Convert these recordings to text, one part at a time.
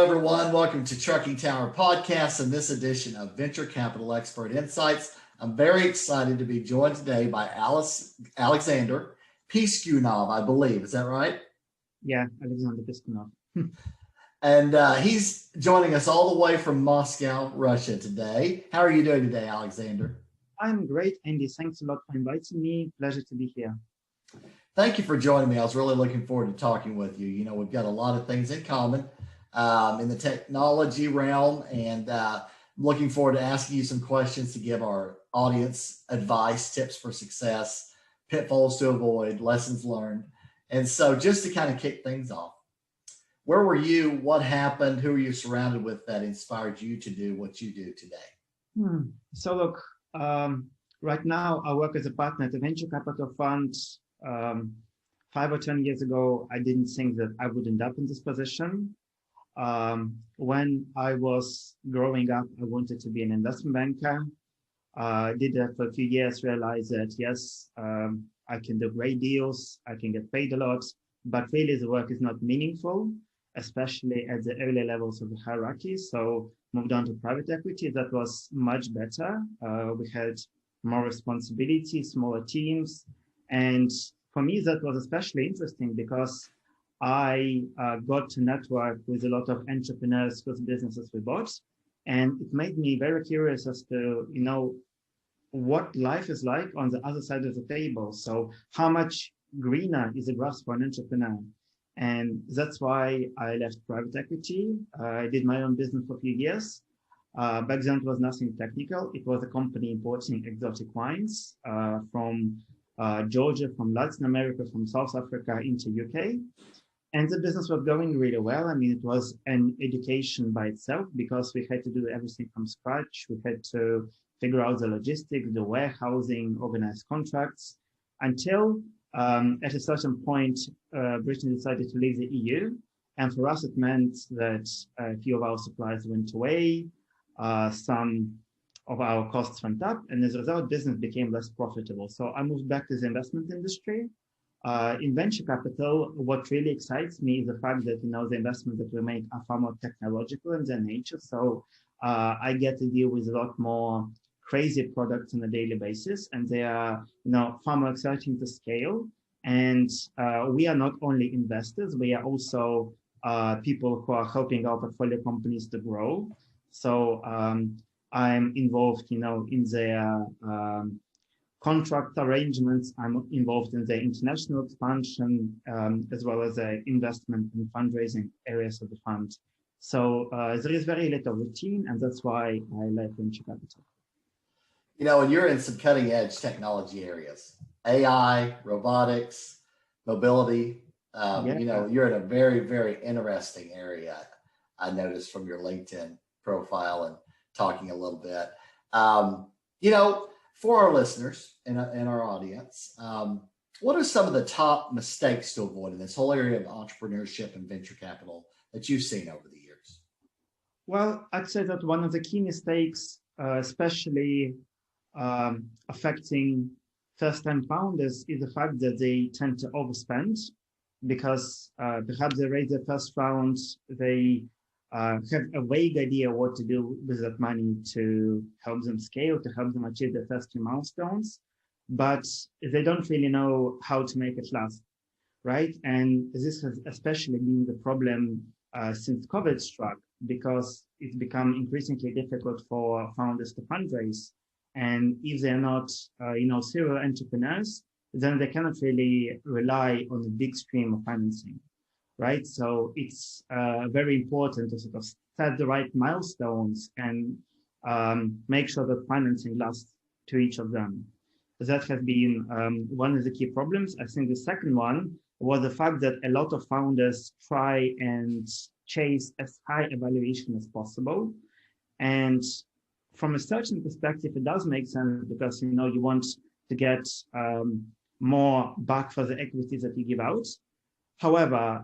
everyone. Welcome to Trucking Tower Podcast and this edition of Venture Capital Expert Insights. I'm very excited to be joined today by Alexander Piskunov, I believe. Is that right? Yeah, Alexander Piskunov. And he's joining us all the way from Moscow, Russia today. How are you doing today, Alexander? I'm great, Andy. Thanks a lot for inviting me. Pleasure to be here. Thank you for joining me. I was really looking forward to talking with you. You know, we've got a lot of things in common in the technology realm, and looking forward to asking you some questions to give our audience advice, tips for success, pitfalls to avoid, lessons learned. And so just to kind of kick things off, where were you? What happened? Who were you surrounded with that inspired you to do what you do today? So look, right now I work as a partner at a venture capital fund. 5 or 10 years ago, I didn't think that I would end up in this position. When I was growing up, I wanted to be an investment banker. I did that for a few years, realized that yes, I can do great deals, I can get paid a lot, but really the work is not meaningful, especially at the early levels of the hierarchy. So moved on to private equity. That was much better. We had more responsibility, smaller teams. And for me, that was especially interesting because I got to network with a lot of entrepreneurs whose businesses we bought. And it made me very curious as to, what life is like on the other side of the table. So how much greener is the grass for an entrepreneur? And that's why I left private equity. I did my own business for a few years. Back then, it was nothing technical. It was a company importing exotic wines from Georgia, from Latin America, from South Africa into UK. And the business was going really well. I mean, it was an education by itself because we had to do everything from scratch. We had to figure out the logistics, the warehousing, organize contracts, until at a certain point, Britain decided to leave the EU. And for us, it meant that a few of our suppliers went away, some of our costs went up, and as a result, business became less profitable. So I moved back to the investment industry. In venture capital, what really excites me is the fact that, the investments that we make are far more technological in their nature. So I get to deal with a lot more crazy products on a daily basis, and they are, far more exciting to scale. And we are not only investors, we are also people who are helping our portfolio companies to grow. So I'm involved, in their contract arrangements. I'm involved in the international expansion, as well as the investment and fundraising areas of the fund. So there is very little routine, and that's why I left venture capital. And you're in some cutting edge technology areas, AI, robotics, mobility. You're in a very, very interesting area. I noticed from your LinkedIn profile and talking a little bit. For our listeners and our audience, what are some of the top mistakes to avoid in this whole area of entrepreneurship and venture capital that you've seen over the years? Well, I'd say that one of the key mistakes, especially affecting first-time founders, is the fact that they tend to overspend because perhaps they raise their first round, they have a vague idea what to do with that money to help them scale, to help them achieve their first few milestones, but they don't really know how to make it last, right? And this has especially been the problem since COVID struck, because it's become increasingly difficult for founders to fundraise. And if they're not, serial entrepreneurs, then they cannot really rely on a big stream of financing, right? So it's very important to sort of set the right milestones and make sure that financing lasts to each of them. That has been one of the key problems. I think the second one was the fact that a lot of founders try and chase as high a valuation as possible. And from a certain perspective, it does make sense because, you want to get more back for the equity that you give out. However,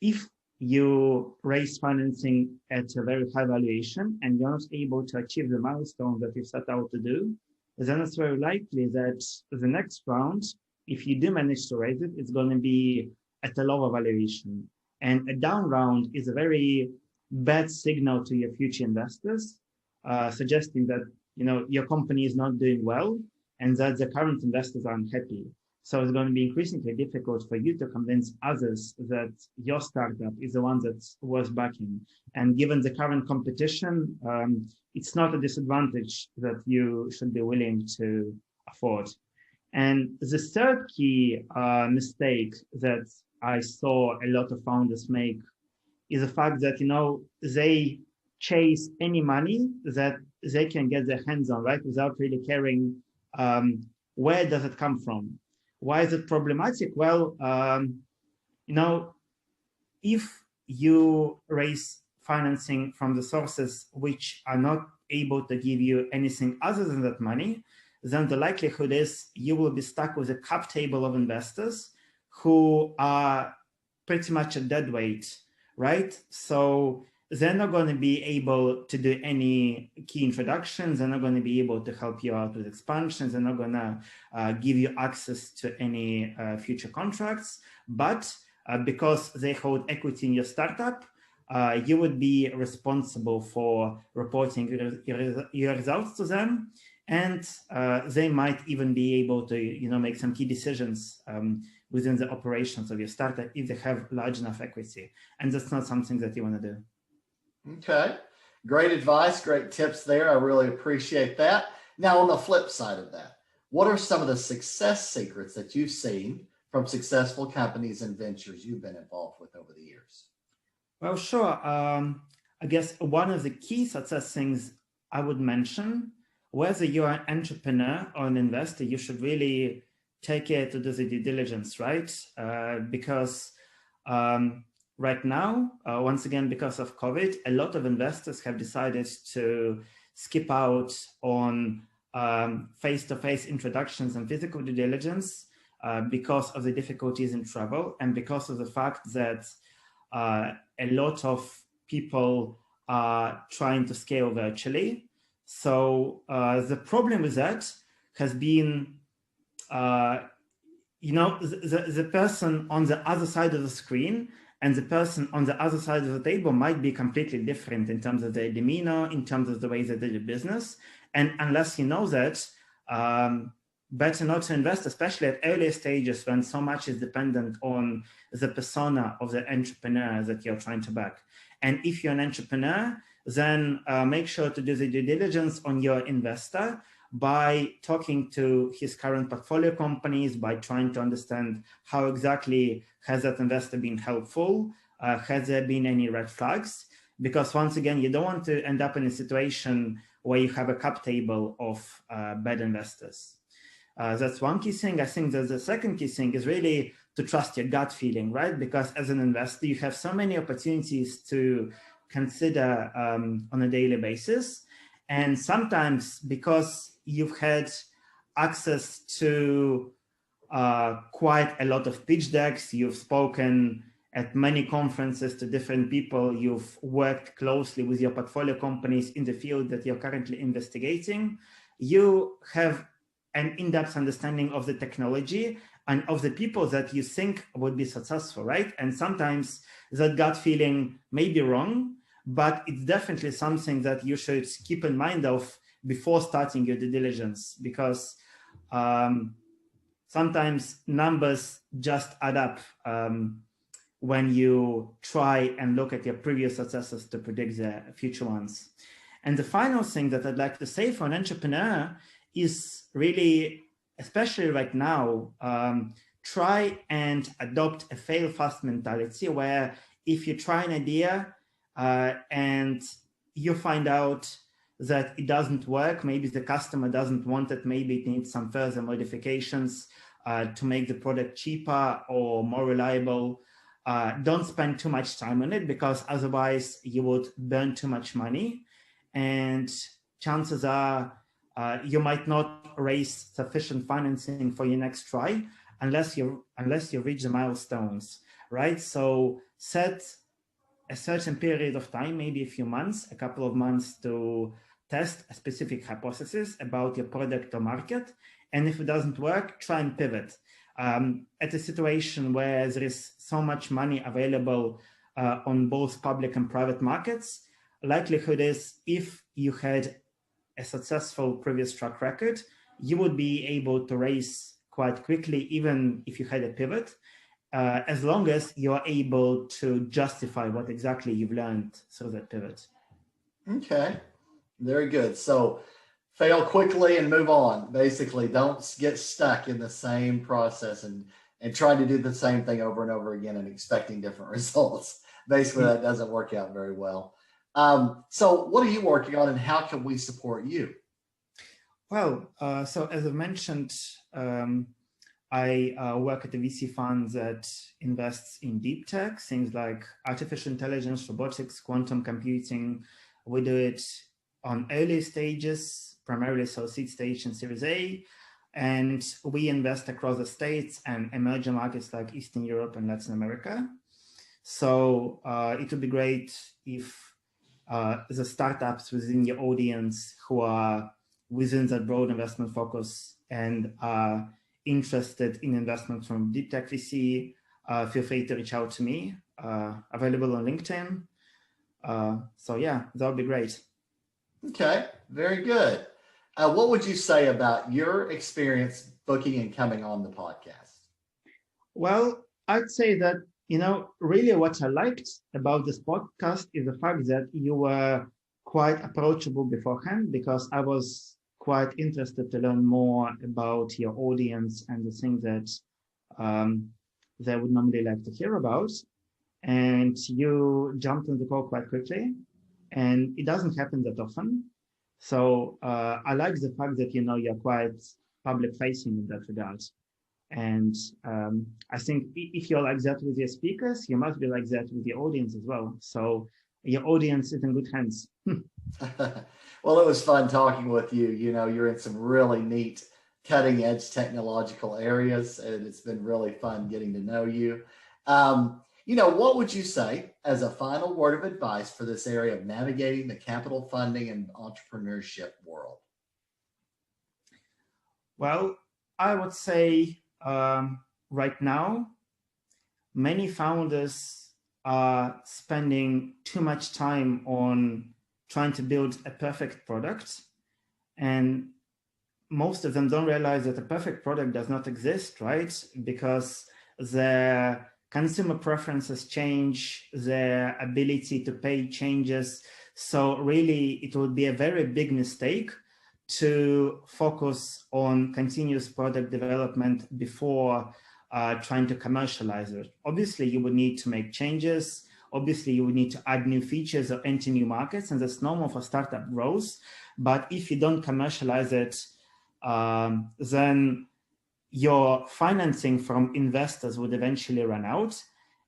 if you raise financing at a very high valuation and you're not able to achieve the milestone that you've set out to do, then it's very likely that the next round, if you do manage to raise it, it's going to be at a lower valuation. And a down round is a very bad signal to your future investors, suggesting that your company is not doing well and that the current investors are unhappy. So it's going to be increasingly difficult for you to convince others that your startup is the one that's worth backing. And given the current competition, it's not a disadvantage that you should be willing to afford. And the third key mistake that I saw a lot of founders make is the fact that, they chase any money that they can get their hands on, right? Without really caring where does it come from? Why is it problematic? Well, if you raise financing from the sources which are not able to give you anything other than that money, then the likelihood is you will be stuck with a cap table of investors who are pretty much a dead weight, right? So they're not going to be able to do any key introductions. They're not going to be able to help you out with expansions. They're not going to give you access to any future contracts. But because they hold equity in your startup, you would be responsible for reporting your results to them. And they might even be able to, make some key decisions within the operations of your startup if they have large enough equity. And that's not something that you want to do. Okay. Great advice, great tips there. I really appreciate that. Now, on the flip side of that, what are some of the success secrets that you've seen from successful companies and ventures you've been involved with over the years? Well, sure. I guess one of the key success things I would mention, whether you're an entrepreneur or an investor, you should really take care to do the due diligence, right? Because right now, once again, because of COVID, a lot of investors have decided to skip out on face-to-face introductions and physical due diligence because of the difficulties in travel and because of the fact that a lot of people are trying to scale virtually. So the problem with that has been, the person on the other side of the screen and the person on the other side of the table might be completely different in terms of their demeanor, in terms of the way they do business. And unless you know that, better not to invest, especially at earlier stages when so much is dependent on the persona of the entrepreneur that you're trying to back. And if you're an entrepreneur, then make sure to do the due diligence on your investor by talking to his current portfolio companies, by trying to understand how exactly has that investor been helpful, has there been any red flags? Because once again, you don't want to end up in a situation where you have a cap table of bad investors. That's one key thing. I think that the second key thing is really to trust your gut feeling, right? Because as an investor, you have so many opportunities to consider on a daily basis. And sometimes because you've had access to quite a lot of pitch decks, you've spoken at many conferences to different people, you've worked closely with your portfolio companies in the field that you're currently investigating, you have an in-depth understanding of the technology and of the people that you think would be successful, right? And sometimes that gut feeling may be wrong, but it's definitely something that you should keep in mind of before starting your due diligence, because sometimes numbers just add up when you try and look at your previous successes to predict the future ones. And the final thing that I'd like to say for an entrepreneur is really, especially right now, try and adopt a fail fast mentality where if you try an idea and you find out that it doesn't work, maybe the customer doesn't want it, maybe it needs some further modifications to make the product cheaper or more reliable, don't spend too much time on it, because otherwise you would burn too much money. And chances are you might not raise sufficient financing for your next try unless you reach the milestones, right? So set a certain period of time, maybe a few months, a couple of months, to test a specific hypothesis about your product or market. And if it doesn't work, try and pivot. At a situation where there is so much money available on both public and private markets. Likelihood is if you had a successful previous track record, you would be able to raise quite quickly, even if you had a pivot, as long as you're able to justify what exactly you've learned through that pivot. Okay, very good. So fail quickly and move on. Basically, don't get stuck in the same process and trying to do the same thing over and over again and expecting different results. Basically, that doesn't work out very well. So what are you working on and how can we support you? Well, so as I mentioned, I work at a VC fund that invests in deep tech, things like artificial intelligence, robotics, quantum computing. We do it on early stages, primarily so seed stage and Series A, and we invest across the States and emerging markets like Eastern Europe and Latin America. So it would be great if the startups within your audience who are within that broad investment focus and are interested in investment from deep tech VC, feel free to reach out to me, available on LinkedIn. So yeah, that would be great. Okay, very good. What would you say about your experience booking and coming on the podcast? Well, I'd say that, really what I liked about this podcast is the fact that you were quite approachable beforehand, because I was quite interested to learn more about your audience and the things that they would normally like to hear about. And you jumped on the call quite quickly, and it doesn't happen that often. So I like the fact that, you're quite public facing in that regard. And I think if you're like that with your speakers, you must be like that with your audience as well. So your audience is in good hands. Well, it was fun talking with you. You're in some really neat cutting edge technological areas, and it's been really fun getting to know you. What would you say as a final word of advice for this area of navigating the capital funding and entrepreneurship world? Well, I would say right now, many founders are spending too much time on trying to build a perfect product. And most of them don't realize that a perfect product does not exist, right? Because their consumer preferences change, their ability to pay changes. So really, it would be a very big mistake to focus on continuous product development before trying to commercialize it. Obviously, you would need to make changes. Obviously, you would need to add new features or enter new markets, and that's normal for startup growth. But if you don't commercialize it, then your financing from investors would eventually run out,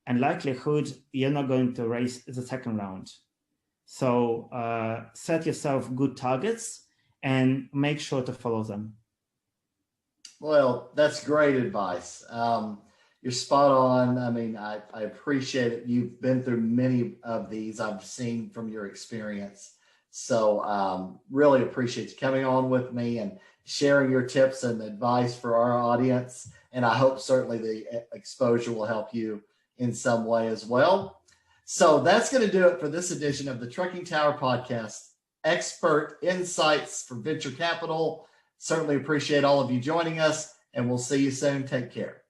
and likelihood you're not going to raise the second round. So set yourself good targets and make sure to follow them. Well, that's great advice. You're spot on. I mean, I appreciate it. You've been through many of these I've seen from your experience. So really appreciate you coming on with me and sharing your tips and advice for our audience. And I hope certainly the exposure will help you in some way as well. So that's going to do it for this edition of the Trucking Tower Podcast, Expert Insights for Venture Capital. Certainly appreciate all of you joining us, and we'll see you soon. Take care.